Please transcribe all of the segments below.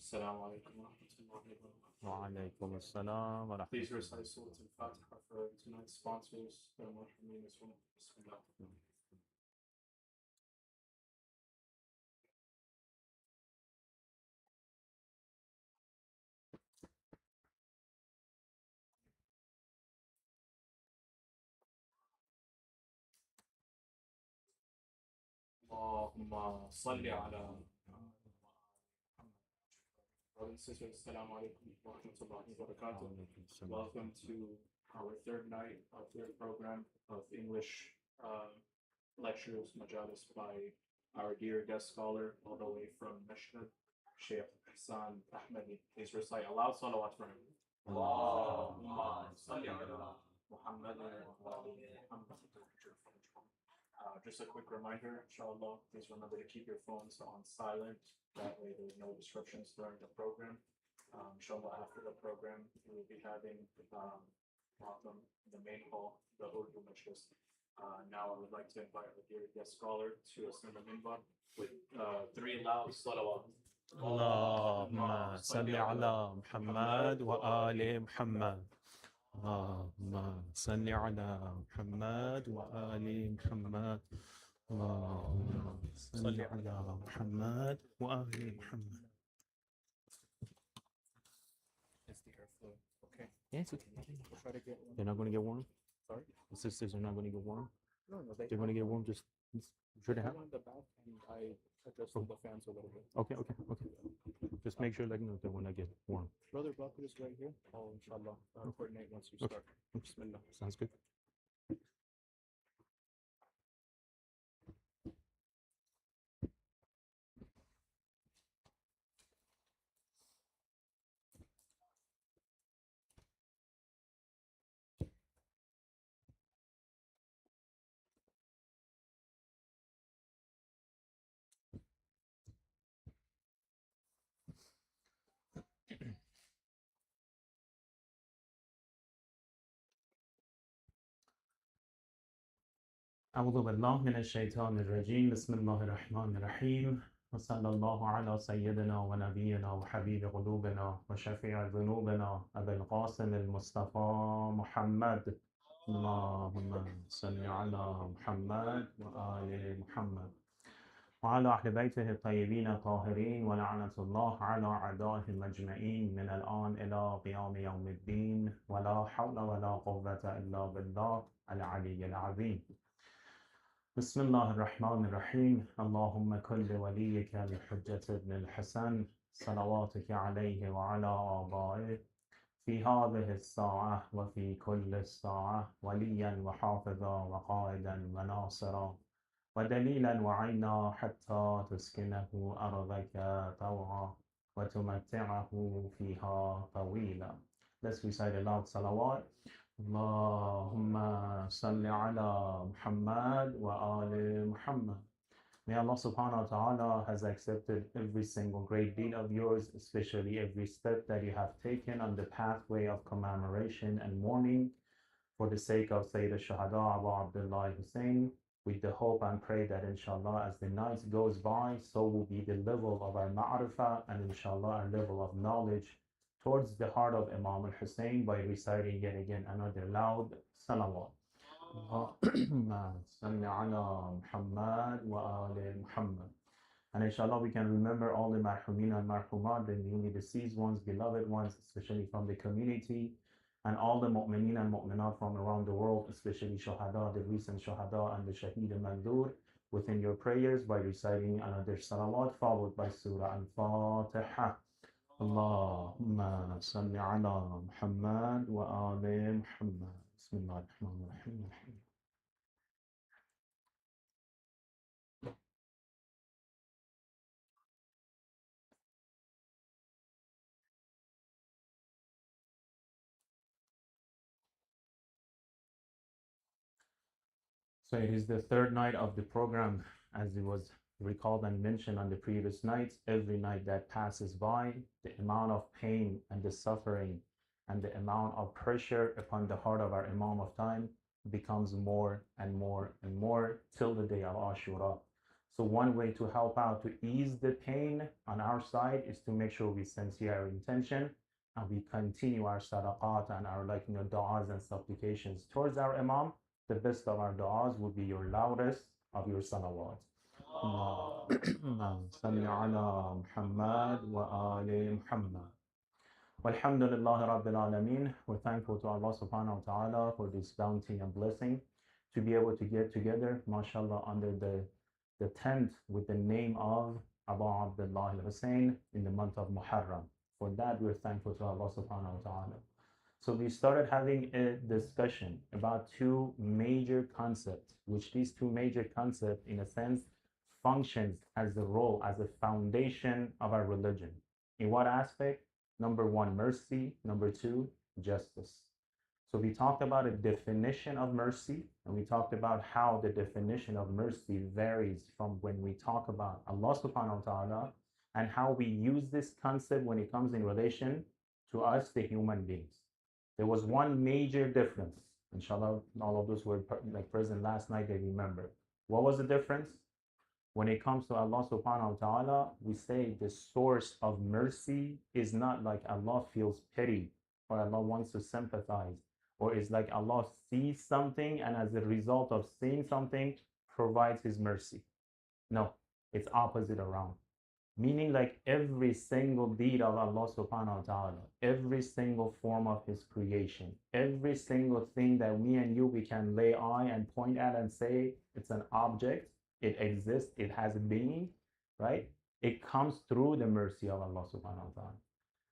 Assalamu alaikum wa rahmatullahi wa barakatuh. وعليكم السلام ورحمة Please الله. recite Surah Al-Fatiha for tonight's sponsors, the Muharram as well. Bismillah. اللهم صل على Brothers and sisters, Assalamu alaikum wa rahmatullahi wa barakatuh. وعليكم السلام. Welcome to our third night, our third program of English lectures, majalis by our dear guest scholar all the way from Mashhad, Sheikh Ehsan Ahmedi. Please recite aloud salawat for him. Allahumma salli ala Muhammad wa ali Muhammad. Just a quick reminder, inshallah, please remember to keep your phones on silent. That way there's no disruptions during the program. Inshallah, after the program, we will be having Momin in the main hall, the Urdu Majlis. Now I would like to invite our dear guest scholar to ascend the minbar with three loud salawat. اللهم صل على محمد وآل محمد. اللهم صل على محمد وآل محمد. اللهم صل على محمد وآل محمد. Is the airflow okay? Yes, okay. We'll try to get one. They're not going to get warm? Sorry? The sisters are not going to get warm? No, They're going to get warm, just sure to have. in the back, and I adjusted the fans a little bit. Okay. Just make sure, like, you know, they want to get warm. Brother Bakr is right here. I'll inshallah coordinate once you Okay. start. Bismillah. Sounds good. أعوذ بالله من الشيطان الرجيم بسم الله الرحمن الرحيم وصلى الله على سيدنا ونبينا وحبيب قلوبنا وشفيع ذنوبنا أبي القاسم المصطفى محمد. اللهم صل على محمد وآل محمد وعلى أهل بيته الطيبين الطاهرين ولعنة الله على أعدائهم أجمعين من الآن إلى قيام يوم الدين ولا حول ولا قوة إلا بالله العلي العظيم. بسم الله الرحمن الرحيم. اللهم كل وليك الحجة بن الحسن صلواتك عليه وعلى آبائه في هذه الساعة وفي كل الساعة وليا وحافظا وقائدا وناصرا ودليلا وعينا حتى تسكنه أرضك طوعا وتمتعه فيها طويلا. Let's recite aloud salawat. Allahumma salli ala Muhammad wa ali Muhammad. May Allah subhanahu wa ta'ala has accepted every single great deed of yours, especially every step that you have taken on the pathway of commemoration and mourning for the sake of Sayyid al-Shuhada Abu Abdullah Hussein, with the hope and pray that inshallah as the night goes by, so will be the level of our ma'rifah and inshallah our level of knowledge towards the heart of Imam al-Hussein by reciting yet again another loud salawat. Allahumma salli ala Muhammad wa ali Muhammad. And inshallah we can remember all the marhumin and marhumat, the newly deceased ones, beloved ones, especially from the community, and all the mu'mineen and mu'minat from around the world, especially shuhada, the recent shuhada and the shaheed mandur, within your prayers by reciting another salawat followed by Surah Al-Fatiha. Allahumma salli ala Muhammad wa ali Muhammad. Bismillah ar-Rahman ar-Rahim. So it is the third night of the program, as it was recalled and mentioned on the previous nights. Every night that passes by, the amount of pain and the suffering and the amount of pressure upon the heart of our Imam of time becomes more and more and more till the day of Ashura. So one way to help out to ease the pain on our side is to make sure we sincere our intention and we continue our sadaqat and our du'as and supplications towards our Imam. The best of our du'as would be your loudest of your salawat. اللهم صل على محمد وآل محمد. Walhamdulillah Rabbil Alameen. We're thankful to Allah subhanahu wa ta'ala for this bounty and blessing to be able to get together, mashallah, under the tent with the name of Abu Abdullah al-Hussein in the month of Muharram. For that, we're thankful to Allah subhanahu wa ta'ala. So we started having a discussion about two major concepts, which these two major concepts, in a sense, functions as the role, as a foundation of our religion. In what aspect? Number one, mercy. Number two, justice. So we talked about a definition of mercy, and we talked about how the definition of mercy varies from when we talk about Allah subhanahu wa ta'ala and how we use this concept when it comes in relation to us, the human beings. There was one major difference. Inshallah, all of those were present last night, they remember. What was the difference? When it comes to Allah subhanahu wa ta'ala, we say the source of mercy is not like Allah feels pity or Allah wants to sympathize, or it's like Allah sees something and as a result of seeing something provides His mercy. No, it's opposite around. Meaning like every single deed of Allah subhanahu wa ta'ala, every single form of His creation, every single thing that me and you, we can lay eye and point at and say it's an object, it exists, it has a being, right? It comes through the mercy of Allah subhanahu wa ta'ala.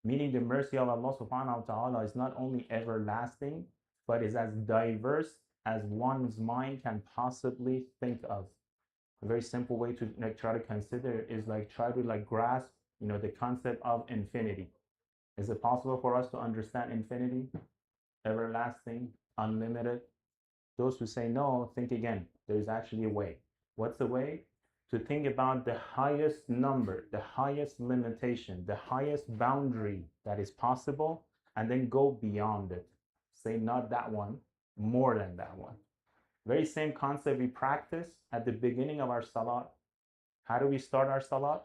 Meaning the mercy of Allah subhanahu wa ta'ala is not only everlasting, but is as diverse as one's mind can possibly think of. A very simple way to try to consider is try to grasp the concept of infinity. Is it possible for us to understand infinity? Everlasting, unlimited? Those who say no, think again. There's actually a way. What's the way? To think about the highest number, the highest limitation, the highest boundary that is possible, and then go beyond it. Say not that one, more than that one. Very same concept we practice at the beginning of our salat. How do we start our salat?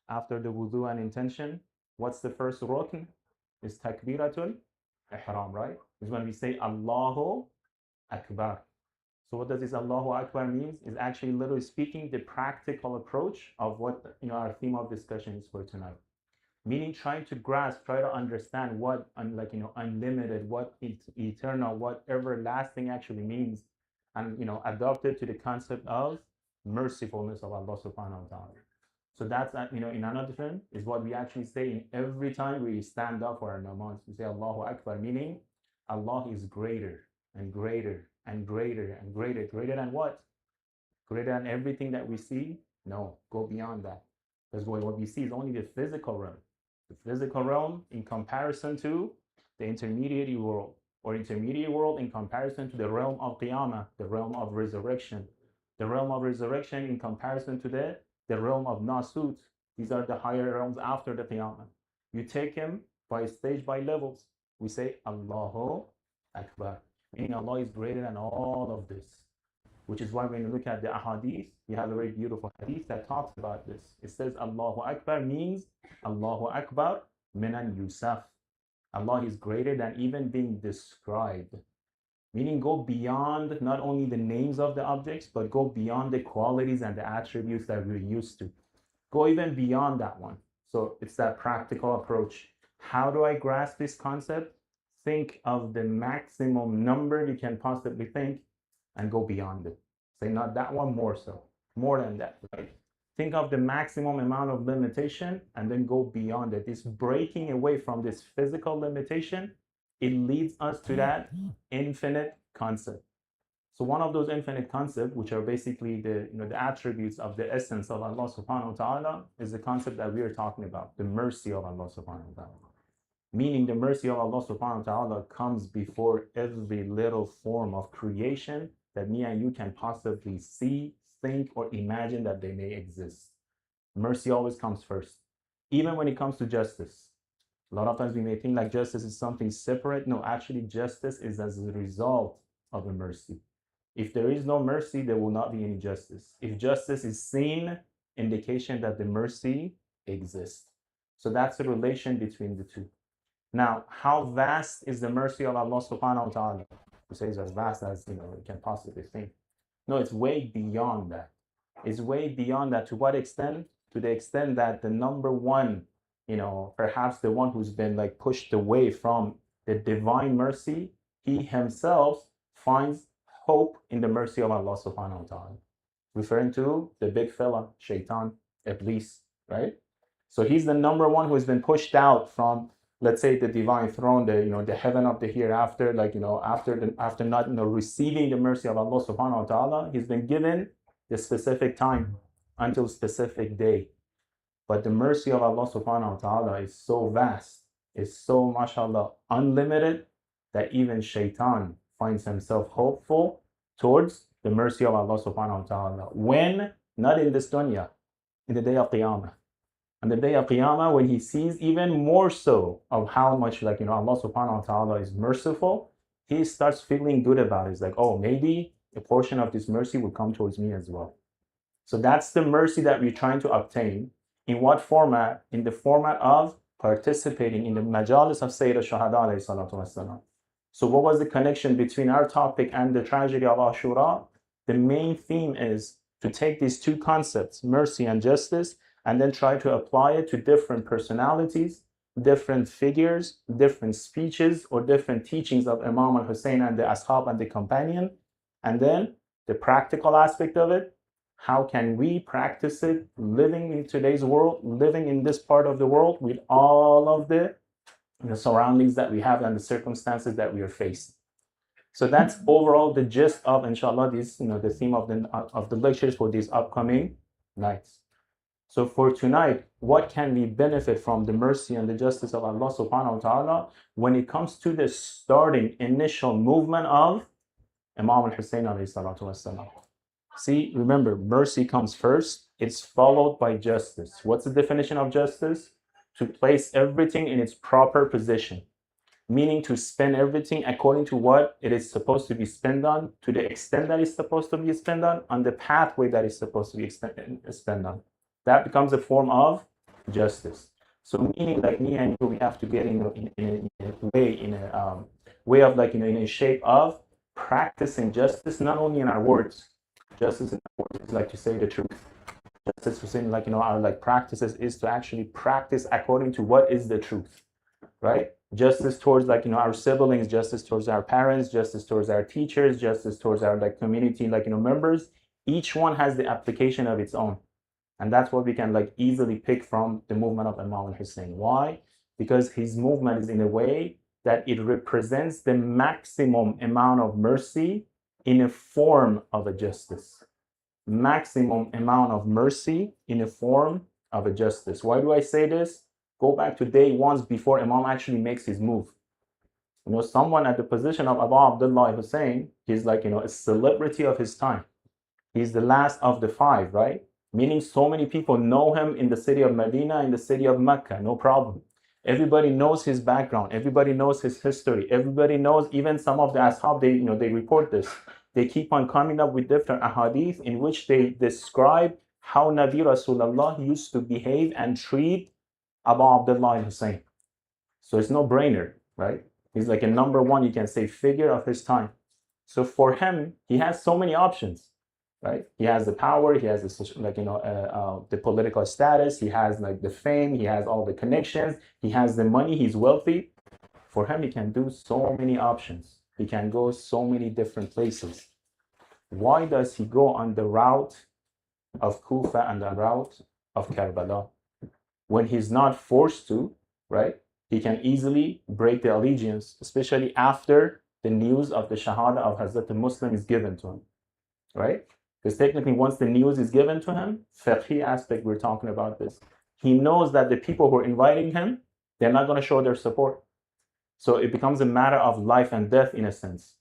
After the wudu and intention, what's the first rukn? It's takbiratul ihram, right? It's when we say Allahu Akbar. So what does this Allahu Akbar means? Is actually literally speaking the practical approach of what our theme of discussion is for tonight. Meaning trying to grasp, try to understand what unlimited, what eternal, what everlasting actually means, and adopt it to the concept of mercifulness of Allah subhanahu wa ta'ala. So that's in another term is what we actually say in every time we stand up for our namaz. We say Allahu Akbar, meaning Allah is greater and greater and greater and greater. Greater than what? Greater than everything that we see? No, go beyond that. Because what we see is only the physical realm. The physical realm in comparison to the intermediate world, or intermediate world in comparison to the realm of Qiyamah, the realm of resurrection. The realm of resurrection in comparison to the realm of Nasut. These are the higher realms after the Qiyamah. You take him by stage, by levels. We say Allahu Akbar, meaning Allah is greater than all of this. Which is why when you look at the ahadith, we have a very beautiful hadith that talks about this. It says Allahu Akbar means Allahu Akbar minan yusaf. Allah is greater than even being described. Meaning go beyond not only the names of the objects, but go beyond the qualities and the attributes that we're used to. Go even beyond that one. So it's that practical approach. How do I grasp this concept? Think of the maximum number you can possibly think and go beyond it. Say not that one, more so. More than that, right? Think of the maximum amount of limitation and then go beyond it. This breaking away from this physical limitation, it leads us to that infinite concept. So one of those infinite concepts, which are basically the attributes of the essence of Allah subhanahu wa ta'ala, is the concept that we are talking about, the mercy of Allah subhanahu wa ta'ala. Meaning the mercy of Allah subhanahu wa ta'ala comes before every little form of creation that me and you can possibly see, think, or imagine that they may exist. Mercy always comes first. Even when it comes to justice. A lot of times we may think like justice is something separate. No, actually justice is as a result of the mercy. If there is no mercy, there will not be any justice. If justice is seen, indication that the mercy exists. So that's the relation between the two. Now, how vast is the mercy of Allah subhanahu wa ta'ala? Who says as vast as you can possibly think. No, it's way beyond that. It's way beyond that. To what extent? To the extent that the number one, perhaps the one who's been like pushed away from the divine mercy, he himself finds hope in the mercy of Allah subhanahu wa ta'ala. Referring to the big fella, Shaitan, Iblis, right? So he's the number one who has been pushed out from, let's say, the divine throne, the heaven of the hereafter, after not receiving the mercy of Allah subhanahu wa ta'ala, he's been given the specific time until specific day. But the mercy of Allah subhanahu wa ta'ala is so vast, is so, mashallah, unlimited, that even Shaitan finds himself hopeful towards the mercy of Allah subhanahu wa ta'ala. When? Not in this dunya, in the day of Qiyamah. On the day of Qiyamah, when he sees even more so of how much Allah subhanahu wa ta'ala is merciful, he starts feeling good about it. It's like, oh, maybe a portion of this mercy will come towards me as well. So that's the mercy that we're trying to obtain. In what format? In the format of participating in the majalis of Sayyid al-Shuhada alayhi salatu wasalam. So what was the connection between our topic and the tragedy of Ashura? The main theme is to take these two concepts, mercy and justice, and then try to apply it to different personalities, different figures, different speeches, or different teachings of Imam al-Hussein and the Ashab and the companion. And then the practical aspect of it, how can we practice it living in today's world, living in this part of the world with all of the surroundings that we have and the circumstances that we are facing. So that's overall the gist of, inshallah, this, the theme of the lectures for these upcoming nights. So for tonight, what can we benefit from the mercy and the justice of Allah subhanahu wa ta'ala when it comes to the starting initial movement of Imam al-Hussein alayhi salatu wasalam? See, remember, mercy comes first. It's followed by justice. What's the definition of justice? To place everything in its proper position, meaning to spend everything according to what it is supposed to be spent on, to the extent that it's supposed to be spent on the pathway that it's supposed to be spent on. That becomes a form of justice. So meaning, like me and you, we have to get in a way of in a shape of practicing justice, not only in our words. Justice in our words is like to say the truth. Justice within our practices is to actually practice according to what is the truth, right? Justice towards our siblings, justice towards our parents, justice towards our teachers, justice towards our community members. Each one has the application of its own. And that's what we can easily pick from the movement of Imam al-Hussein. Why? Because his movement is in a way that it represents the maximum amount of mercy in a form of a justice. Maximum amount of mercy in a form of a justice. Why do I say this? Go back to day once before Imam actually makes his move. Someone at the position of Abu Abdullah Hussein, he's a celebrity of his time. He's the last of the five, right? Meaning so many people know him in the city of Medina, in the city of Mecca, no problem. Everybody knows his background. Everybody knows his history. Everybody knows, even some of the ashab, they report this. They keep on coming up with different ahadith in which they describe how Nabi Rasulullah used to behave and treat Abu Abdullah Hussein. So it's no brainer, right? He's a number one, you can say, figure of his time. So for him, he has so many options, right? He has the power, he has the political status, he has the fame, he has all the connections, he has the money, he's wealthy. For him, he can do so many options. He can go so many different places. Why does he go on the route of Kufa and the route of Karbala? When he's not forced to, right? He can easily break the allegiance, especially after the news of the Shahada of Hazrat Muslim is given to him, right? Because technically, once the news is given to him, fiqhi aspect, we're talking about this. He knows that the people who are inviting him, they're not going to show their support. So it becomes a matter of life and death in a sense.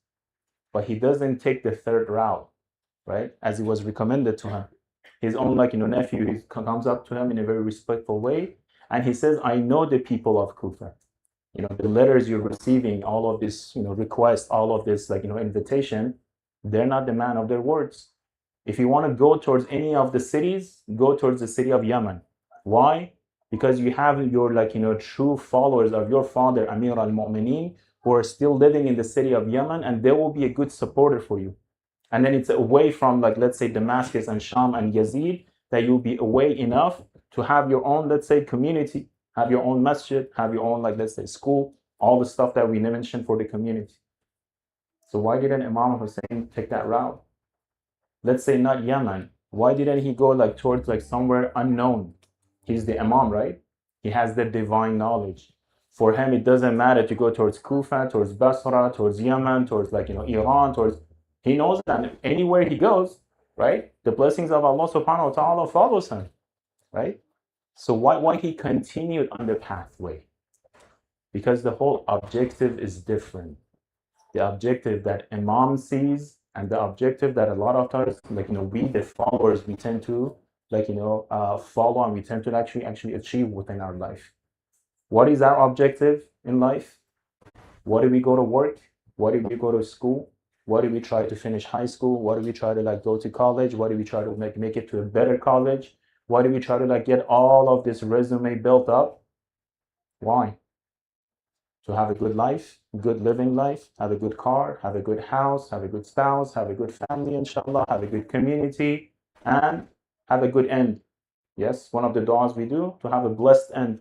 But he doesn't take the third route, right? As it was recommended to him. His own nephew, he comes up to him in a very respectful way. And he says, I know the people of Kufa. The letters you're receiving, all of this, request, all of this, invitation. They're not the man of their words. If you want to go towards any of the cities, go towards the city of Yemen. Why? Because you have your true followers of your father Amir al-Mu'mineen who are still living in the city of Yemen, and they will be a good supporter for you. And then it's away from, like, let's say Damascus and Sham and Yazid, that you'll be away enough to have your own, let's say, community, have your own masjid, have your own, like, let's say, school, all the stuff that we mentioned for the community. So why didn't Imam Hussein take that route? Let's say not Yemen. Why didn't he go like towards like somewhere unknown? He's the Imam, right? He has the divine knowledge. For him, it doesn't matter to go towards Kufa, towards Basra, towards Yemen, towards Iran, towards, he knows that anywhere he goes, right? The blessings of Allah subhanahu wa ta'ala follows him, right? So why he continued on the pathway? Because the whole objective is different. The objective that Imam sees and the objective that a lot of times, we the followers, we tend to follow, and we tend to actually achieve within our life. What is our objective in life? What do we go to work? What do we go to school? What do we try to finish high school? What do we try to go to college? What do we try to make it to a better college? Why do we try to get all of this resume built up? Why? To have a good life, good living life, have a good car, have a good house, have a good spouse, have a good family, inshallah, have a good community, and have a good end. Yes, one of the du'as we do, to have a blessed end.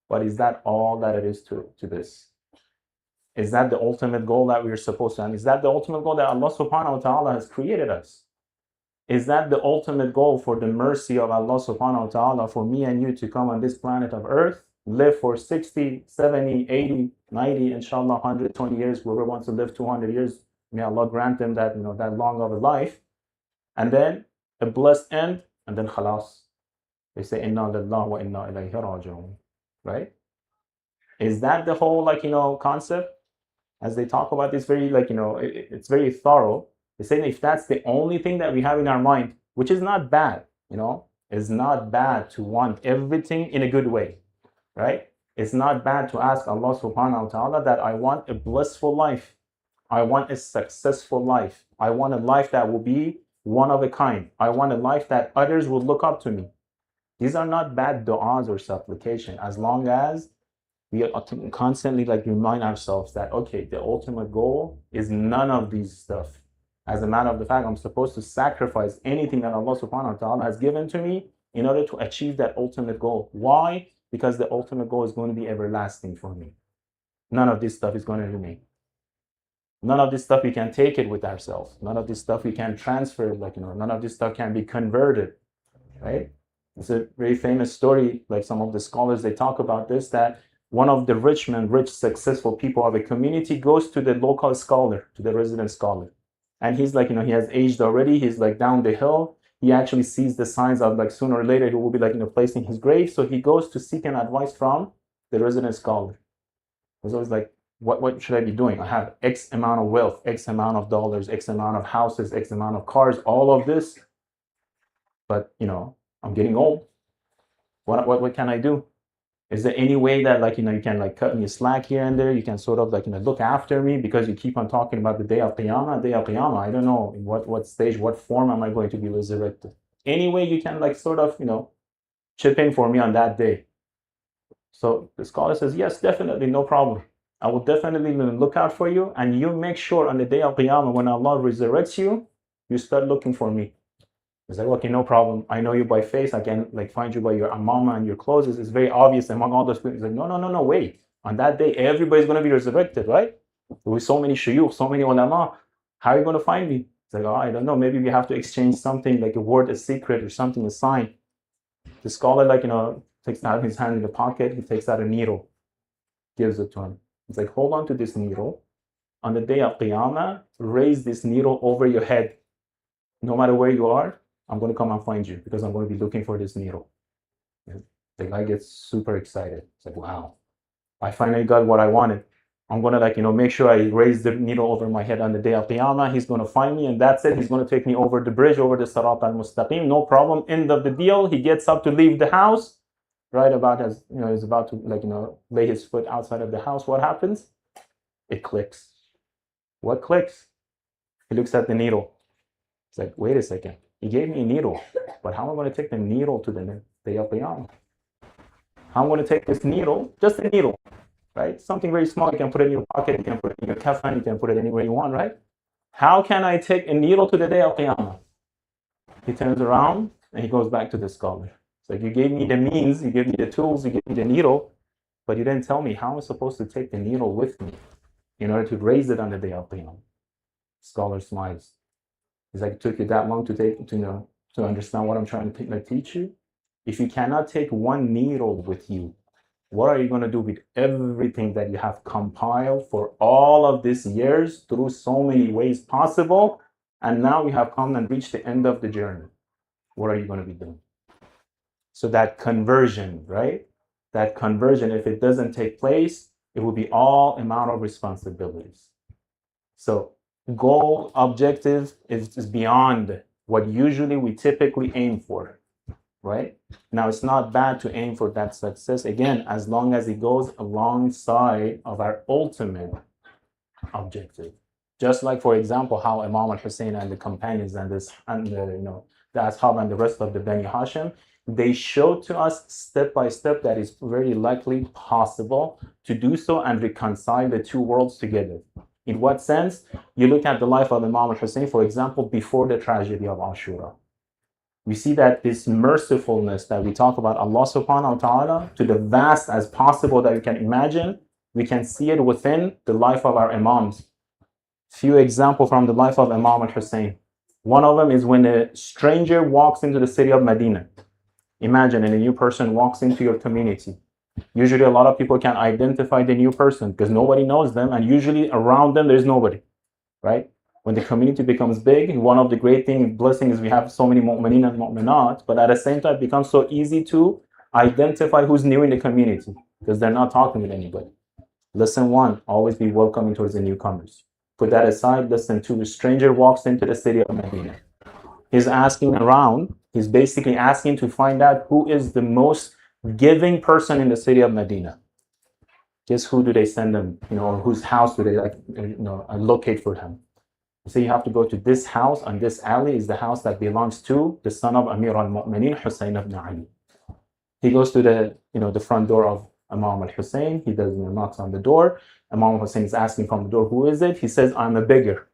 But is that all that it is to this? Is that the ultimate goal that we're supposed to have? Is that the ultimate goal that Allah subhanahu wa ta'ala has created us? Is that the ultimate goal for the mercy of Allah subhanahu wa ta'ala for me and you to come on this planet of earth, live for 60, 70, 80, 90, inshallah, 120 years, whoever wants to live 200 years, may Allah grant them that, that long of a life, and then a blessed end, and then khalas. They say, inna lillahi wa inna ilayhi raji'un, right? Is that the whole, concept? As they talk about this very, it's very thorough. They say if that's the only thing that we have in our mind, which is not bad, it's not bad to want everything in a good way, right? It's not bad to ask Allah subhanahu wa ta'ala that I want a blissful life. I want a successful life. I want a life that will be one of a kind. I want a life that others will look up to me. These are not bad du'as or supplication, as long as we constantly remind ourselves that, okay, the ultimate goal is none of these stuff. As a matter of the fact, I'm supposed to sacrifice anything that Allah subhanahu wa ta'ala has given to me in order to achieve that ultimate goal. Why? Because the ultimate goal is going to be everlasting for me. None of this stuff is going to remain. None of this stuff we can take it with ourselves. None of this stuff we can transfer, none of this stuff can be converted, right? It's a very famous story, some of the scholars, they talk about this, that one of the rich, successful people of a community goes to the local scholar, to the resident scholar. And he's he has aged already. He's down the hill. He actually sees the signs of sooner or later he will be placing his grave. So he goes to seek an advice from the resident scholar. He's always what should I be doing? I have X amount of wealth, X amount of dollars, X amount of houses, X amount of cars, all of this. But I'm getting old. What can I do? Is there any way that you can cut me a slack here and there? You can sort of look after me, because you keep on talking about the day of Qiyamah, I don't know in what stage, what form am I going to be resurrected? Any way you can sort of chip in for me on that day. So the scholar says, yes, definitely, no problem. I will definitely look out for you, and you make sure on the day of Qiyamah when Allah resurrects you, you start looking for me. He's like, okay, no problem. I know you by face. I can find you by your amama and your clothes. It's very obvious among all those people. He's like, no, wait. On that day, everybody's going to be resurrected, right? With so many shuyukh, so many ulama. How are you going to find me? He's like, oh, I don't know. Maybe we have to exchange something, like a word, a secret, or something, a sign. The scholar, takes out his hand in the pocket. He takes out a needle, gives it to him. He's like, hold on to this needle. On the day of Qiyamah, raise this needle over your head. No matter where you are, I'm going to come and find you, because I'm going to be looking for this needle. The guy gets super excited. It's like, wow, I finally got what I wanted. I'm going to make sure I raise the needle over my head on the day of Qiyamah. He's going to find me, and that's it. He's going to take me over the bridge, over the Sirat al-Mustaqim. No problem. End of the deal. He gets up to leave the house. Right about as, he's about to lay his foot outside of the house. What happens? It clicks. What clicks? He looks at the needle. It's like, wait a second. He gave me a needle, but how am I going to take the needle to the day of Qiyamah? How am I going to take this needle, just a needle, right? Something very small. You can put it in your pocket. You can put it in your kafan. You can put it anywhere you want, right? How can I take a needle to the day of Qiyamah? He turns around and he goes back to the scholar. It's like, you gave me the means, you gave me the tools, you gave me the needle, but you didn't tell me how I'm supposed to take the needle with me in order to raise it on the day of Qiyamah. Scholar smiles. He's like, it took you that long to understand what I'm trying to teach you? If you cannot take one needle with you, what are you going to do with everything that you have compiled for all of these years through so many ways possible? And now you have come and reached the end of the journey. What are you going to be doing? So that conversion, right? That conversion, if it doesn't take place, it will be all amount of responsibilities. So goal, objective is beyond what usually we typically aim for, right? Now, it's not bad to aim for that success, again, as long as it goes alongside of our ultimate objective. Just like, for example, how Imam al-Hussein and the companions and the Ashab and the rest of the Bani Hashim, they showed to us step by step that it's very likely possible to do so and reconcile the two worlds together. In what sense? You look at the life of Imam al-Hussein, for example, before the tragedy of Ashura. We see that this mercifulness that we talk about Allah subhanahu wa ta'ala to the vast as possible that you can imagine, we can see it within the life of our Imams. Few examples from the life of Imam al-Hussein. One of them is when a stranger walks into the city of Medina. Imagine, and a new person walks into your community. Usually a lot of people can identify the new person because nobody knows them, and usually around them there's nobody, right? When the community becomes big, one of the great blessings is we have so many mu'minin and mu'minat, but at the same time it becomes so easy to identify who's new in the community because they're not talking with anybody. Lesson 1, always be welcoming towards the newcomers. Put that aside. Lesson 2, a stranger walks into the city of Medina. He's asking around. He's basically asking to find out who is the most giving person in the city of Medina. Guess who do they send them? Or whose house do they locate for him? So you have to go to this house, and this alley is the house that belongs to the son of Amir al-Mu'minin, Hussein ibn Ali. He goes to the front door of Imam al-Hussein. He does knocks on the door. Imam al-Hussein is asking from the door, who is it? He says, I'm a beggar.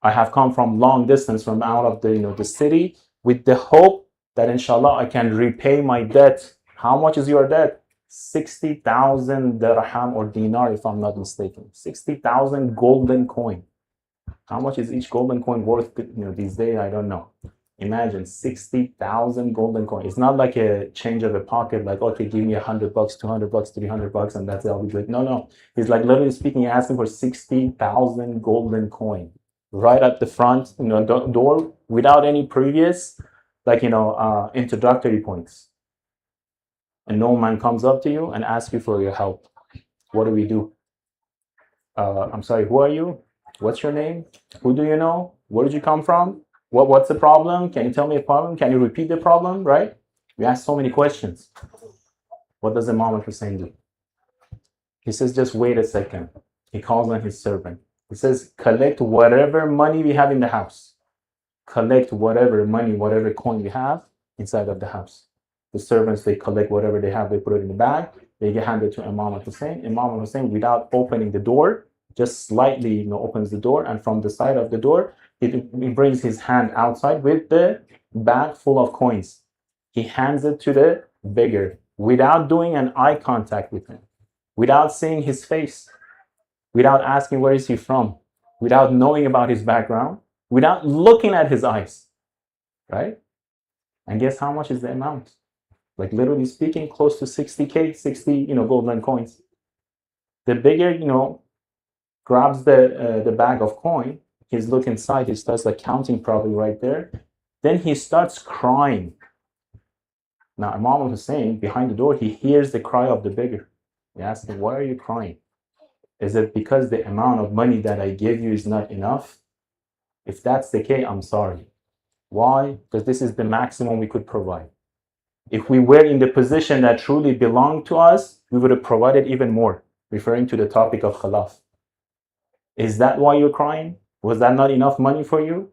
I have come from long distance from out of the city with the hope that inshallah I can repay my debt. How much is your debt? 60,000 dirham or dinar, if I'm not mistaken. 60,000 golden coin. How much is each golden coin worth these days? I don't know. Imagine 60,000 golden coin. It's not like a change of a pocket, like, okay, give me $100, $200, $300, and that's it, I'll be good. No. He's like, literally speaking, asking for 60,000 golden coin right at the front, door, without any previous, introductory points. And no man comes up to you and asks you for your help. What do we do? I'm sorry, who are you? What's your name? Who do you know? Where did you come from? What's the problem? Can you tell me a problem? Can you repeat the problem, right? We ask so many questions. What does Imam al-Hussein do? He says, just wait a second. He calls on his servant. He says, collect whatever money we have in the house. Collect whatever money, whatever coin we have inside of the house. The servants, they collect whatever they have, they put it in the bag, they get handed to Imam al-Hussein. Imam al-Hussein, without opening the door, just slightly opens the door, and from the side of the door, he brings his hand outside with the bag full of coins. He hands it to the beggar without doing an eye contact with him, without seeing his face, without asking where is he from, without knowing about his background, without looking at his eyes, right? And guess how much is the amount? Like, literally speaking, close to 60K, 60, golden coins. The beggar, grabs the bag of coin. He's looking inside. He starts counting probably right there. Then he starts crying. Now, Imam al-Hussein, behind the door, he hears the cry of the beggar. He asks him, why are you crying? Is it because the amount of money that I gave you is not enough? If that's the case, I'm sorry. Why? Because this is the maximum we could provide. If we were in the position that truly belonged to us, we would have provided even more, referring to the topic of khalaf. Is that why you're crying? Was that not enough money for you?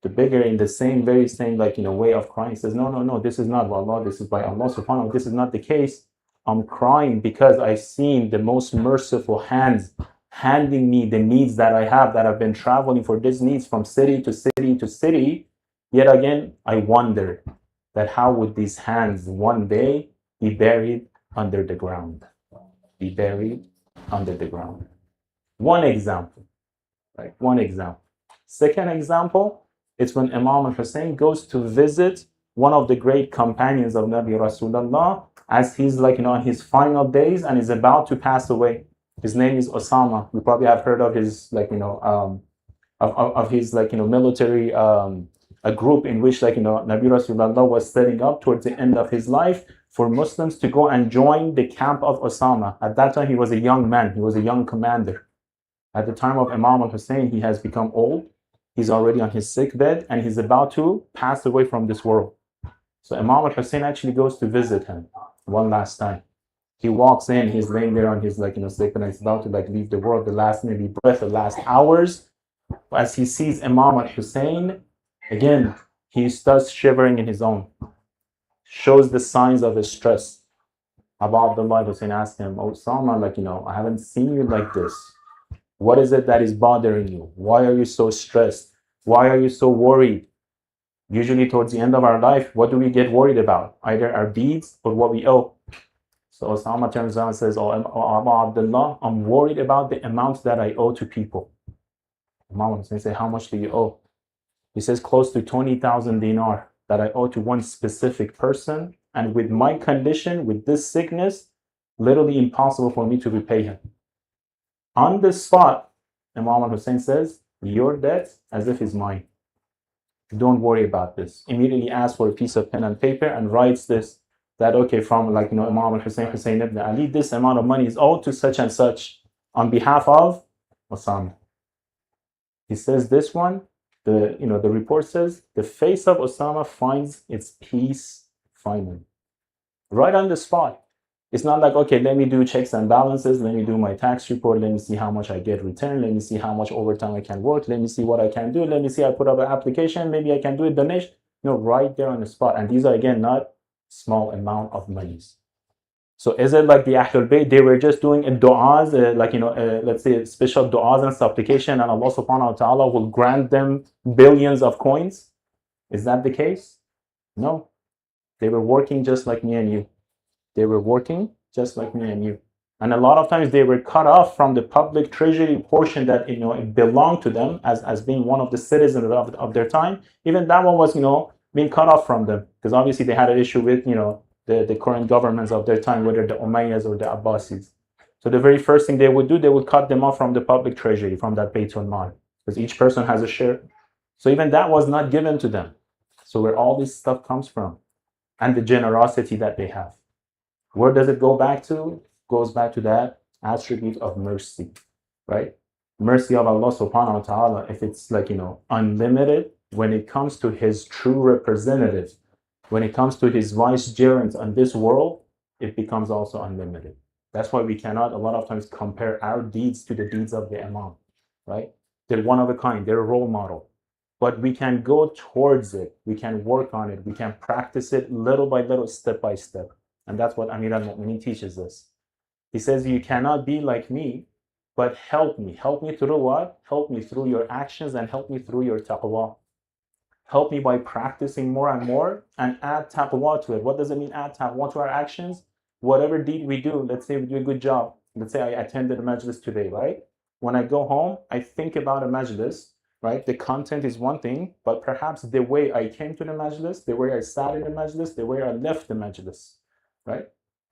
The bigger in the same, very same, way of crying says, no, no, no, this is not by Allah, this is by Allah subhanahu wa ta'ala. This is not the case. I'm crying because I've seen the most merciful hands handing me the needs that I have, that I've been traveling for these needs from city to city to city. Yet again, I wonder that how would these hands one day be buried under the ground? Be buried under the ground. One example, right? One example. Second example, it's when Imam al-Hussein goes to visit one of the great companions of Nabi Rasulullah as he's on his final days and is about to pass away. His name is Osama. You probably have heard of his of his military a group in which Nabi Rasulullah was setting up towards the end of his life for Muslims to go and join the camp of Osama. At that time, he was a young man. He was a young commander. At the time of Imam al-Hussein, he has become old. He's already on his sick bed and he's about to pass away from this world. So Imam al-Hussein actually goes to visit him one last time. He walks in, he's laying there on his sick bed and he's about to leave the world, the last maybe breath, the last hours. As he sees Imam al-Hussein, again, he starts shivering in his own. Shows the signs of his stress. Abu Abdullah Hussein asked him, Osama, I haven't seen you like this. What is it that is bothering you? Why are you so stressed? Why are you so worried? Usually towards the end of our life, what do we get worried about? Either our deeds or what we owe. So Osama turns around and says, Abu Abdullah, I'm worried about the amount that I owe to people. Imam Hussein says, how much do you owe? He says, close to 20,000 dinar that I owe to one specific person. And with my condition, with this sickness, literally impossible for me to repay him. On the spot, Imam Hussein says, your debt as if is mine. Don't worry about this. Immediately asks for a piece of pen and paper and writes this, that okay, from Imam Hussein ibn Ali, this amount of money is owed to such and such on behalf of Osama. He says this one, the report says, the face of Osama finds its peace finally. Right on the spot. It's not like, okay, let me do checks and balances. Let me do my tax report. Let me see how much I get returned. Let me see how much overtime I can work. Let me see what I can do. Let me see, I put up an application. Maybe I can do a donation. Right there on the spot. And these are, again, not small amount of monies. So is it like the Ahlul Bayt, they were just doing du'as, let's say special du'as and supplication, and Allah subhanahu wa ta'ala will grant them billions of coins? Is that the case? No. They were working just like me and you. They were working just like me and you. And a lot of times they were cut off from the public treasury portion that it belonged to them as being one of the citizens of their time. Even that one was being cut off from them, because obviously they had an issue with the current governments of their time, whether the Umayyads or the Abbasids. So the very first thing they would do, they would cut them off from the public treasury, from that Baytul Mal, because each person has a share. So even that was not given to them. So where all this stuff comes from, and the generosity that they have. Where does it go back to? It goes back to that attribute of mercy, right? Mercy of Allah subhanahu wa ta'ala, if it's unlimited, when it comes to his true representative, when it comes to his vicegerents on this world, it becomes also unlimited. That's why we cannot a lot of times compare our deeds to the deeds of the Imam, right? They're one of a kind, they're a role model. But we can go towards it, we can work on it, we can practice it little by little, step by step. And that's what Amir al-Mu'minin teaches us. He says, you cannot be like me, but help me. Help me through what? Help me through your actions and help me through your taqwa. Help me by practicing more and more and add taqwa to it. What does it mean, add taqwa to our actions? Whatever deed we do, let's say we do a good job. Let's say I attended a majlis today, right? When I go home, I think about a majlis, right? The content is one thing, but perhaps the way I came to the majlis, the way I sat in the majlis, the way I left the majlis, right?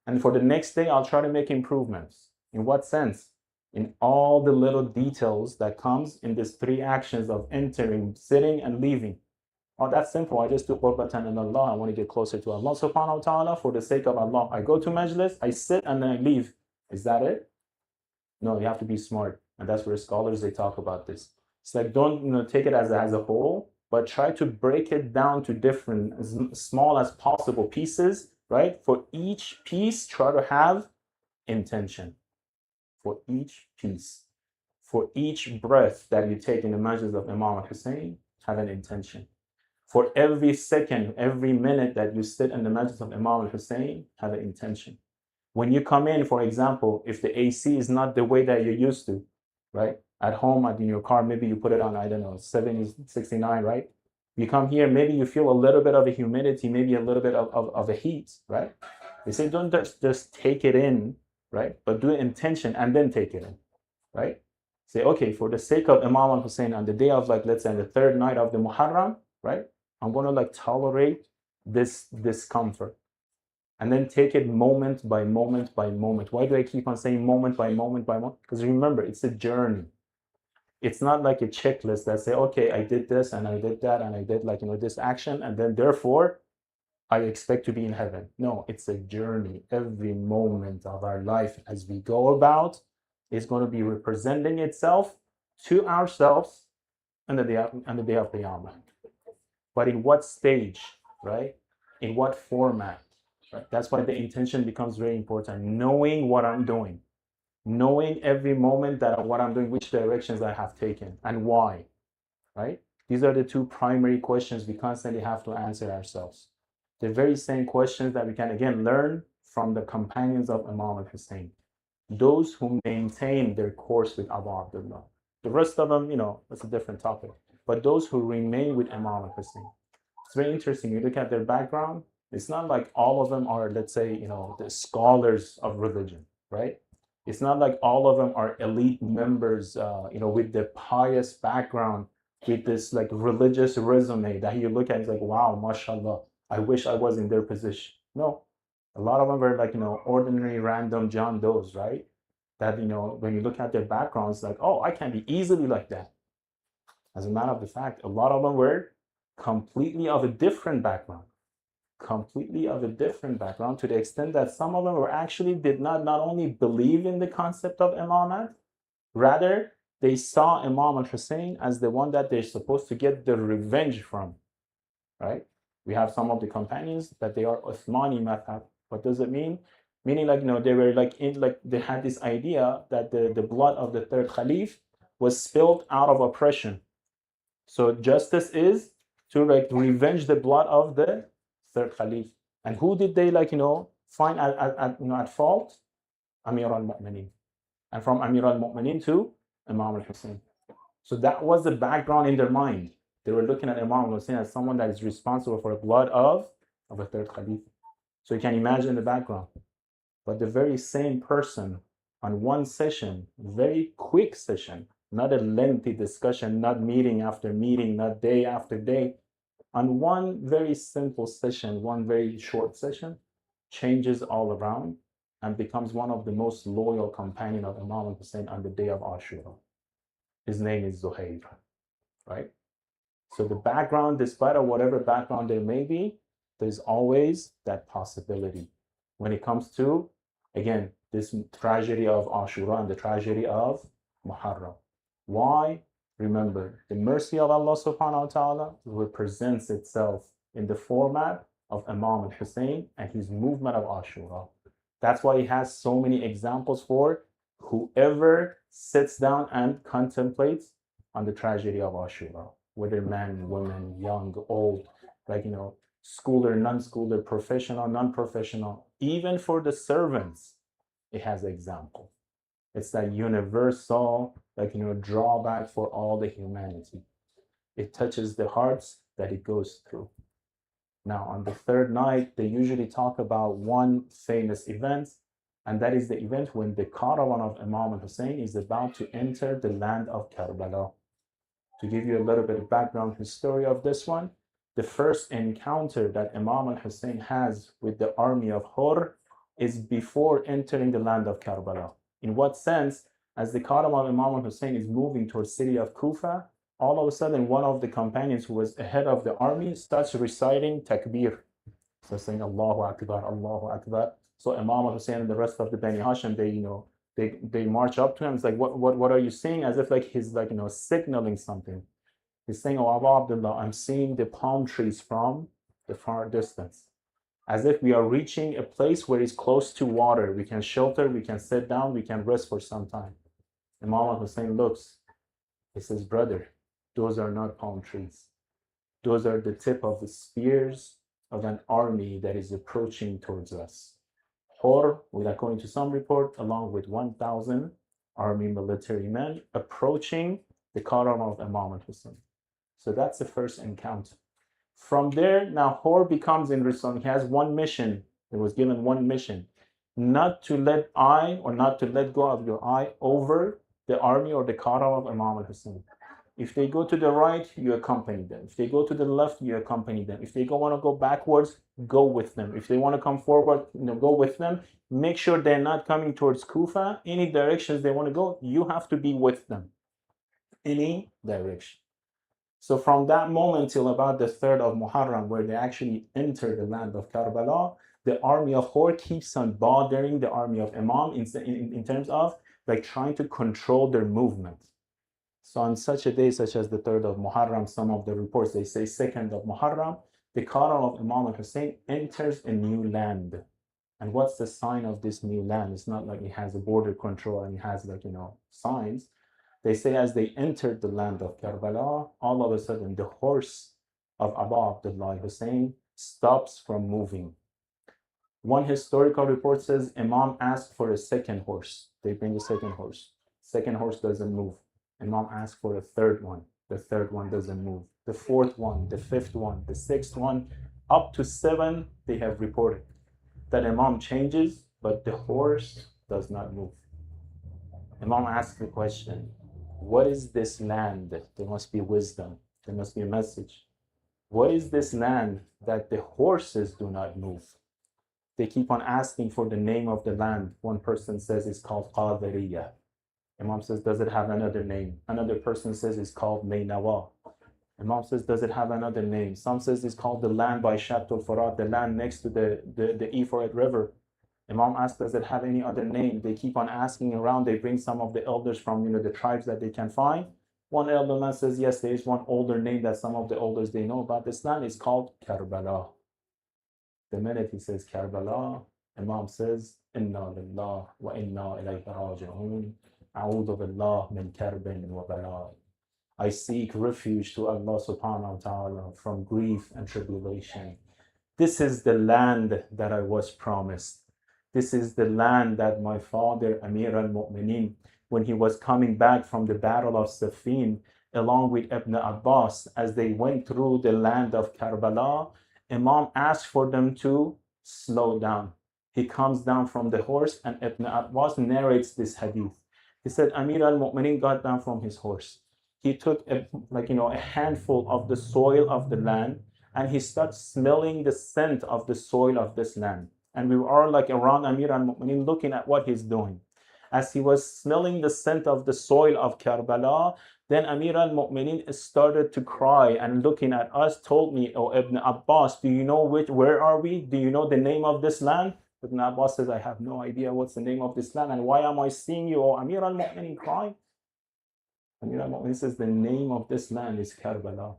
And for the next day, I'll try to make improvements. In what sense? In all the little details that comes in these three actions of entering, sitting, and leaving. Oh, that's simple. I just do qurbatan in Allah. I want to get closer to Allah subhanahu wa ta'ala for the sake of Allah. I go to majlis, I sit, and then I leave. Is that it? No, you have to be smart. And that's where scholars, they talk about this. It's like, don't take it as a whole, but try to break it down to different, as small as possible pieces, right? For each piece, try to have intention. For each piece. For each breath that you take in the masjid of Imam al-Hussein, have an intention. For every second, every minute that you sit in the masjid of Imam al-Hussein, have an intention. When you come in, for example, if the AC is not the way that you're used to, right? At home, in your car, maybe you put it on, I don't know, 70, 69, right? You come here, maybe you feel a little bit of a humidity, maybe a little bit of a heat, right? They say don't just take it in, right? But do intention and then take it in, right? Say, okay, for the sake of Imam al-Hussein, on the day of, like, let's say the third night of the Muharram, right? I'm going to like tolerate this discomfort. And then take it moment by moment by moment. Why do I keep on saying moment by moment by moment? Because remember, it's a journey. It's not like a checklist that say, okay, I did this and I did that and I did, like, this action, and then therefore I expect to be in heaven. No, it's a journey. Every moment of our life as we go about is going to be representing itself to ourselves on the day of Qiyamah. But in what stage, right? In what format? Right? That's why the intention becomes very important. Knowing what I'm doing, knowing every moment that what I'm doing, which directions I have taken, and why. Right? These are the two primary questions we constantly have to answer ourselves. The very same questions that we can again learn from the companions of Imam al-Hussein, those who maintain their course with Abu Abdullah. The rest of them, that's a different topic. But those who remain with Imam al-Hussein, it's very interesting. You look at their background, it's not like all of them are, let's say, the scholars of religion, right? It's not like all of them are elite members, with the pious background, with this like religious resume that you look at, it's like, wow, mashallah, I wish I was in their position. No, a lot of them were like, ordinary random John Does, right? That, when you look at their backgrounds, like, oh, I can be easily like that. As a matter of the fact, a lot of them were completely of a different background, to the extent that some of them were actually did not only believe in the concept of imamat, rather they saw Imam al-Hussein as the one that they're supposed to get the revenge from, right? We have some of the companions that they are Uthmani madhab. What does it mean? Meaning, like, they were like they had this idea that the blood of the third Khalif was spilled out of oppression. So justice is to like revenge the blood of the third Khalif. And who did they find at fault? Amir al-Mu'mineen. And from Amir al-Mu'mineen to Imam al-Hussein. So that was the background in their mind. They were looking at Imam al-Hussein as someone that is responsible for the blood of a third Khalif. So you can imagine the background. But the very same person on one session, very quick session, not a lengthy discussion, not meeting after meeting, not day after day, on one very simple session, one very short session, changes all around and becomes one of the most loyal companion of Imam al-Hussein on the day of Ashura. His name is Zuhair, right? So the background, despite of whatever background there may be, there's always that possibility. When it comes to, again, this tragedy of Ashura and the tragedy of Muharram. Why? Remember, the mercy of Allah subhanahu wa ta'ala represents itself in the format of Imam al-Hussein and his movement of Ashura. That's why he has so many examples for whoever sits down and contemplates on the tragedy of Ashura, whether men, women, young, old, like, schooler, non-schooler, professional, non-professional, even for the servants, it has example. It's that universal, drawback for all the humanity. It touches the hearts that it goes through. Now, on the third night, they usually talk about one famous event, and that is the event when the caravan of Imam al-Hussein is about to enter the land of Karbala. To give you a little bit of background history of this one, the first encounter that Imam al-Hussein has with the army of Hur is before entering the land of Karbala. In what sense? As the caravan of Imam al-Hussein is moving towards the city of Kufa, all of a sudden one of the companions who was ahead of the army starts reciting takbir. So saying Allahu Akbar, Allahu Akbar. So Imam al-Hussein and the rest of the Bani Hashim, they march up to him. It's like, what are you saying? As if like he's like, signaling something. He's saying, oh, Abu Abdullah, I'm seeing the palm trees from the far distance. As if we are reaching a place where it's close to water. We can shelter, we can sit down, we can rest for some time. Imam al-Hussein looks, he says, brother, those are not palm trees. Those are the tip of the spears of an army that is approaching towards us. Or, according to some report, along with 1,000 army military men approaching the Karam of Imam al-Hussein. So that's the first encounter. From there, now Hor becomes in Rizwan. He has one mission. He was given one mission. Not to let go of your eye over the army or the Karam of Imam al-Hussein. If they go to the right, you accompany them. If they go to the left, you accompany them. If they want to go backwards, go with them. If they want to come forward, go with them. Make sure they're not coming towards Kufa. Any directions they want to go, you have to be with them. Any direction. So from that moment till about the 3rd of Muharram, where they actually enter the land of Karbala, the army of Hor keeps on bothering the army of Imam in terms of like trying to control their movement. So on such a day, such as the 3rd of Muharram, some of the reports, they say 2nd of Muharram, the Karam of Imam al-Hussein enters a new land. And what's the sign of this new land? It's not like it has a border control and it has like, signs. They say as they entered the land of Karbala, all of a sudden the horse of Abu Abdullah Hussein stops from moving. One historical report says Imam asked for a second horse. They bring a second horse. Second horse doesn't move. Imam asked for a third one. The third one doesn't move. The fourth one, the fifth one, the sixth one, up to 7, they have reported that Imam changes, but the horse does not move. Imam asked the question, what is this land? There must be wisdom. There must be a message. What is this land that the horses do not move? They keep on asking for the name of the land. One person says it's called Qadiriyah. Imam says, does it have another name? Another person says it's called Nainawa. Imam says, does it have another name? Some says it's called the land by Shatul Farat, the land next to the Euphrates River. Imam asks, does it have any other name? They keep on asking around. They bring some of the elders from the tribes that they can find. One elder man says, yes, there is one older name that some of the elders they know about this land. It's called Karbala. The minute he says Karbala, Imam says, Inna lillah wa inna ilayhi raji'un. A'udhu billah min karbin wa bala. I seek refuge to Allah subhanahu wa ta'ala from grief and tribulation. This is the land that I was promised. This is the land that my father, Amir al-Mu'minin, when he was coming back from the Battle of Siffin, along with Ibn Abbas, as they went through the land of Karbala, Imam asked for them to slow down. He comes down from the horse, and Ibn Abbas narrates this hadith. He said, Amir al-Mu'minin got down from his horse. He took a handful of the soil of the land, and he started smelling the scent of the soil of this land. And we were all like around Amir al-Mu'minin looking at what he's doing. As he was smelling the scent of the soil of Karbala, then Amir al-Mu'minin started to cry and looking at us told me, oh Ibn Abbas, do you know where are we? Do you know the name of this land? Ibn Abbas says, I have no idea what's the name of this land, and why am I seeing you, oh Amir al-Mu'minin, crying? Amir al-Mu'minin says, the name of this land is Karbala.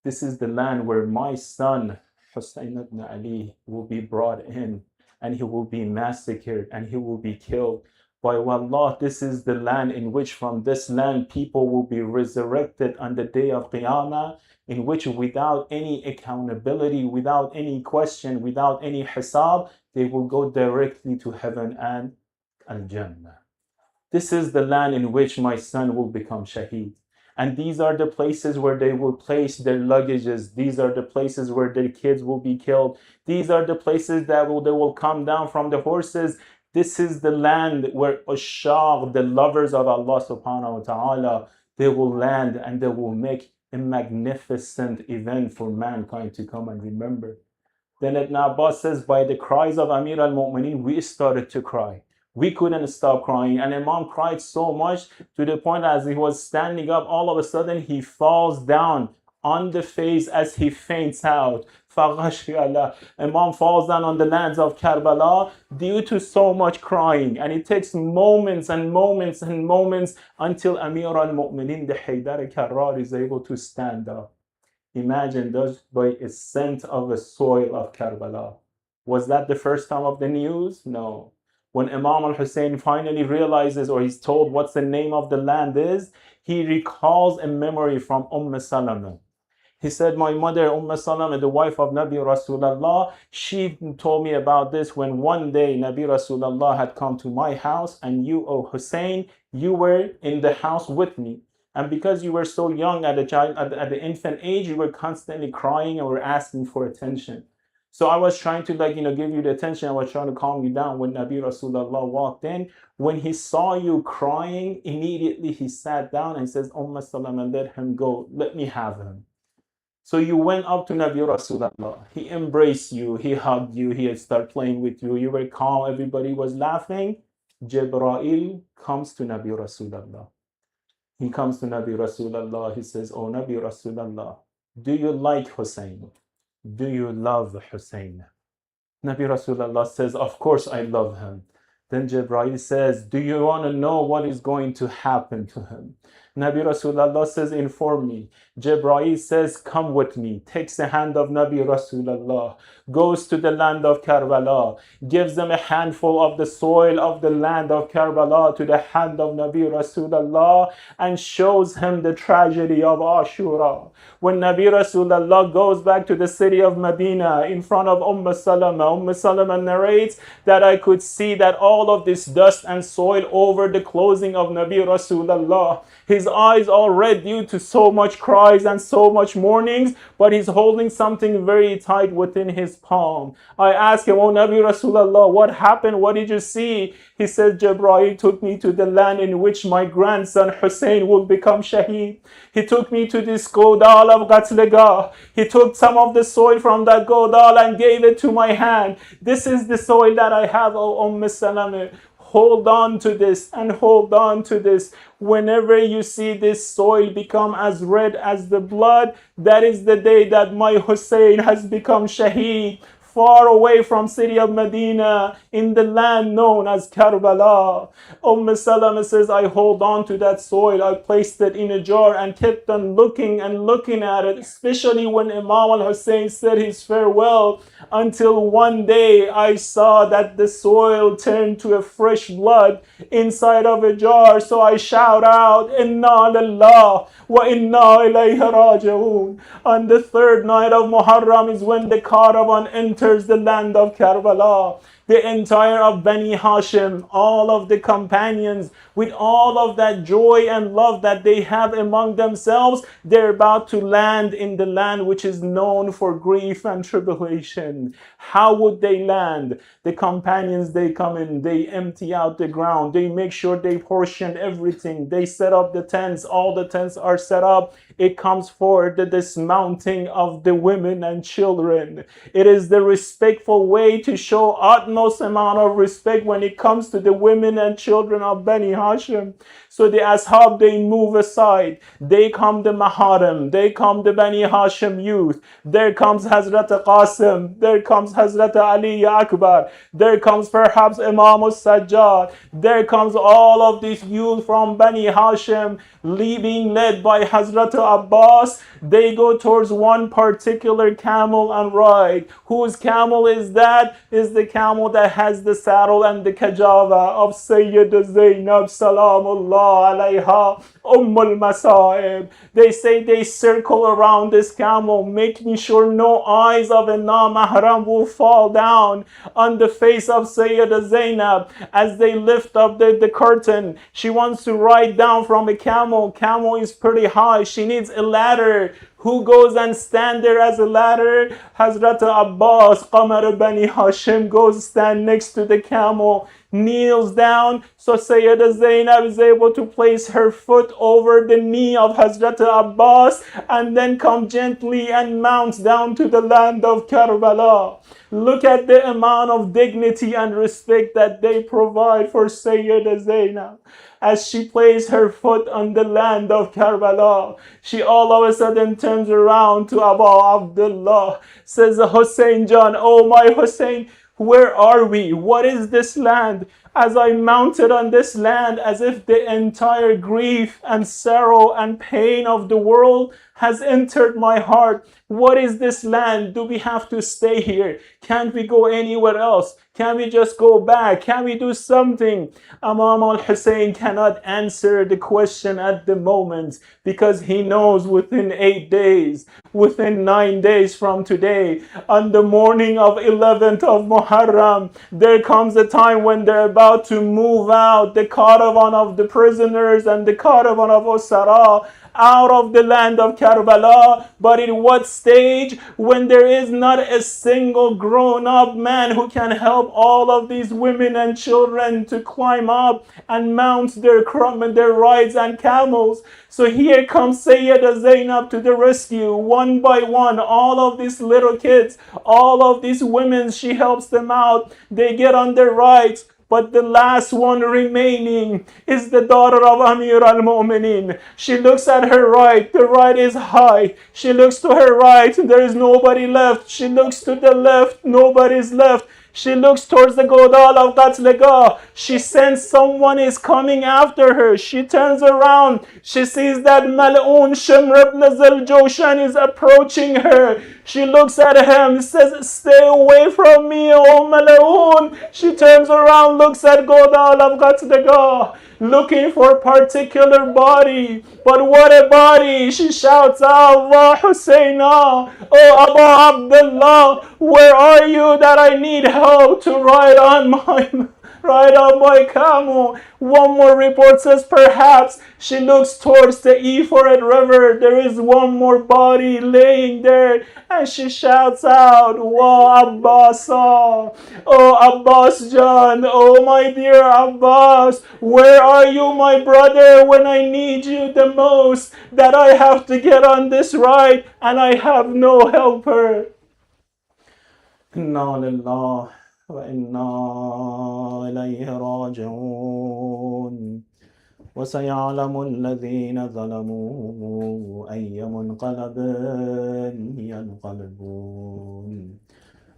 This is the land where my son, Hussein ibn Ali, will be brought in, and he will be massacred, and he will be killed. By Wallah, this is the land in which from this land people will be resurrected on the day of Qiyamah, in which without any accountability, without any question, without any hisab, they will go directly to heaven and Al-Jannah. This is the land in which my son will become shaheed. And these are the places where they will place their luggages. These are the places where their kids will be killed. These are the places that they will come down from the horses. This is the land where Ushaq, the lovers of Allah subhanahu wa ta'ala, they will land and they will make a magnificent event for mankind to come and remember. Then Ibn Abbas says, by the cries of Amir al-Mu'minin, we started to cry. We couldn't stop crying. And Imam cried so much to the point as he was standing up, all of a sudden he falls down on the face as he faints out. Imam falls down on the lands of Karbala due to so much crying. And it takes moments and moments and moments until Amir al-Mu'minin, the Haydar Karrar, is able to stand up. Imagine those by a scent of the soil of Karbala. Was that the first time of the news? No. When Imam al-Hussein finally realizes, or he's told what's the name of the land is, he recalls a memory from Salama. He said, my mother, Salama, the wife of Nabi Rasulullah, she told me about this when one day Nabi Rasulullah had come to my house, and you, O Hussein, you were in the house with me. And because you were so young at the infant age, you were constantly crying and were asking for attention. So I was trying to give you the attention. I was trying to calm you down. When Nabi Rasulullah walked in, when he saw you crying, immediately he sat down and says, Salama, let him go. Let me have him. So you went up to Nabi Rasulullah. He embraced you. He hugged you. He had started playing with you. You were calm. Everybody was laughing. Jibreel comes to Nabi Rasulullah. He comes to Nabi Rasulullah. He says, oh Nabi Rasulullah, do you like Hussein? Do you love Hussein? Nabi Rasulullah says, of course I love him. Then Jibreel says, do you want to know what is going to happen to him? Nabi Rasulullah says, inform me. Jibreel says, come with me. Takes the hand of Nabi Rasulullah, goes to the land of Karbala, gives them a handful of the soil of the land of Karbala to the hand of Nabi Rasulullah, and shows him the tragedy of Ashura. When Nabi Rasulullah goes back to the city of Medina in front of Salama, Salama narrates that I could see that all of this dust and soil over the clothing of Nabi Rasulullah. His eyes all red due to so much cries and so much mournings, but he's holding something very tight within his palm. I asked him, oh Nabi Rasulullah, what happened? What did you see? He said, Jibreel took me to the land in which my grandson Hussein will become shaheed. He took me to this godal of Qatlegah. He took some of the soil from that godal and gave it to my hand. This is the soil that I have, O Salama. Hold on to this and hold on to this. Whenever you see this soil become as red as the blood, that is the day that my Hussein has become shaheed, far away from city of Medina, in the land known as Karbala. Salama says, I hold on to that soil. I placed it in a jar and kept on looking and looking at it, especially when Imam al-Hussein said his farewell, until one day I saw that the soil turned to a fresh blood inside of a jar. So I shout out, Inna lillah wa inna ilayhi raji'un. On the third night of Muharram is when the caravan enters the land of Karbala. The entire of Bani Hashim, all of the companions, with all of that joy and love that they have among themselves, they're about to land in the land which is known for grief and tribulation. How would they land? The companions, they come in, they empty out the ground, they make sure they portion everything, they set up the tents, all the tents are set up. It comes for the dismounting of the women and children. It is the respectful way to show utmost amount of respect when it comes to the women and children of Bani Hashim. So the Ashab, they move aside. They come the Muharram. They come the Bani Hashim youth. There comes Hazrat Qasim. There comes Hazrat Ali Akbar. There comes perhaps Imam al-Sajjad. There comes all of these youth from Bani Hashim, being led by Hazrat Abbas. They go towards one particular camel and ride. Whose camel is that? Is the camel that has the saddle and the kajava of Sayyidah Zainab Salamullah alayha al-Masa'ib. They say they circle around this camel, making sure no eyes of a non-mahram will fall down on the face of Sayyidah Zainab. As they lift up the curtain, she wants to ride down from a camel. Camel is pretty high. She needs a ladder. Who goes and stand there as a ladder? Hazrat Abbas, Qamar Bani Hashim, goes stand next to the camel, kneels down. So Sayyidah Zainab is able to place her foot over the knee of Hazrat Abbas and then come gently and mounts down to the land of Karbala. Look at the amount of dignity and respect that they provide for Sayyidah Zainab. As she places her foot on the land of Karbala, she all of a sudden turns around to Abu Abdullah, says, Hussein John, oh my Hussein, where are we? What is this land? as I mounted on this land, as if the entire grief and sorrow and pain of the world has entered my heart. What is this land? Do we have to stay here? Can't we go anywhere else? Can we just go back? Can we do something? Imam al-Hussein cannot answer the question at the moment because he knows within 8 days, within 9 days from today, on the morning of 11th of Muharram, there comes a time when they're about to move out the caravan of the prisoners and the caravan of Usara out of the land of Karbala. But in what stage? When there is not a single grown-up man who can help all of these women and children to climb up and mount their rides and camels. So here comes Sayyida Zainab to the rescue, one by one. All of these little kids, all of these women, she helps them out. They get on their rides. But the last one remaining is the daughter of Amir al-Mu'minin. She looks at her right, the right is high. She looks to her right, there is nobody left. She looks to the left, nobody's left. She looks towards the Godal of Qatlegah. She senses someone is coming after her. She turns around. She sees that Mal'oon Shimr ibn Zaljoshan is approaching her. She looks at him, says, "Stay away from me, oh Mal'oon." She turns around, looks at Godal of Qatlegah, looking for a particular body. But what a body! She shouts out, "Allah Husayna, oh Abu Abdullah, where are you that I need help to ride on my camel?" One more report says perhaps she looks towards the Euphrates River. There is one more body laying there, and she shouts out, "Wa Abbasa, oh Abbas Jan, oh my dear Abbas, where are you, my brother, when I need you the most? That I have to get on this ride and I have no helper." Inna lillah wa inna ilayhi raji'un. وسيعلم الذين ظلموا أي منقلب ينقلبون.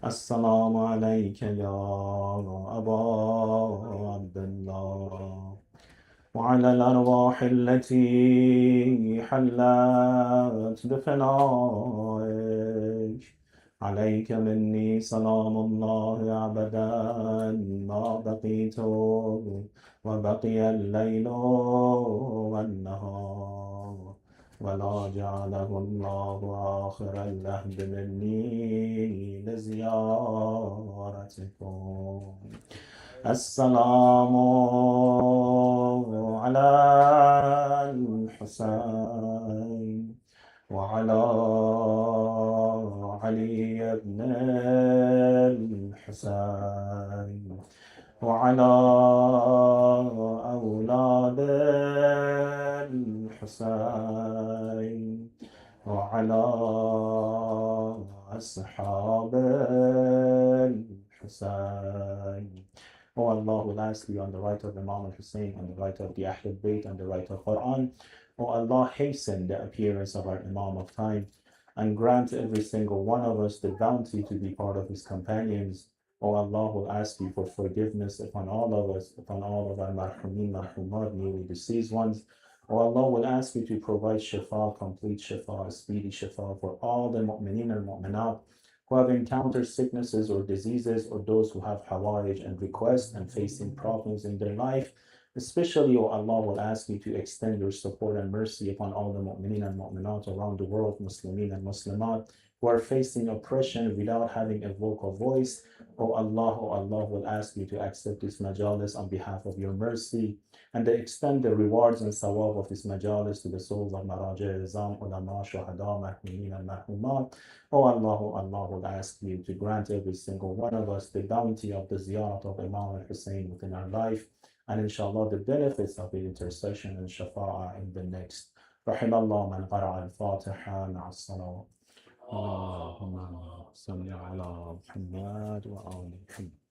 السلام عليك يا أبا عبد الله وعلى الأرواح التي حلت بفنائك. عليك مني سلام الله أبدا ما بقيت وبقي الليل والنهار ولا جعله الله آخر العهد مني لزيارتكم. السلام على الحسين وعلى علي بن الحسين وعلى أولاد الحسين وعلى أصحاب الحسين. Oh Allah, will ask you on the right of Imam al-Hussein, on the right of the Ahlul Bayt, on the right of Quran. Oh Allah, hasten the appearance of our Imam of time and grant every single one of us the bounty to be part of his companions. Oh Allah, will ask you for forgiveness upon all of us, upon all of our marhumin, marhumat, newly deceased ones. Oh Allah, will ask you to provide shifa, complete shifa, speedy shifa for all the mu'mineen and mu'minat who have encountered sicknesses or diseases, or those who have hawaij and requests and facing problems in their life. Especially, oh Allah, will ask you to extend your support and mercy upon all the mu'mineen and mu'minat around the world, Muslimin and Muslimat, who are facing oppression without having a vocal voice. Oh Allah, will ask you to accept this majalis on behalf of your mercy, and to extend the rewards and sawab of this majalis to the souls of Maraja, Izam, Ulama, Shuhada, Mahminin, and Mahmumat. Oh Allah, will ask you to grant every single one of us the bounty of the ziyarat of Imam al-Hussein within our life, and inshallah the benefits of the intercession and shafa'ah in the next. رحم الله من قرأ الفاتحة مع الصلاة. اللهم صل على محمد وآل محمد.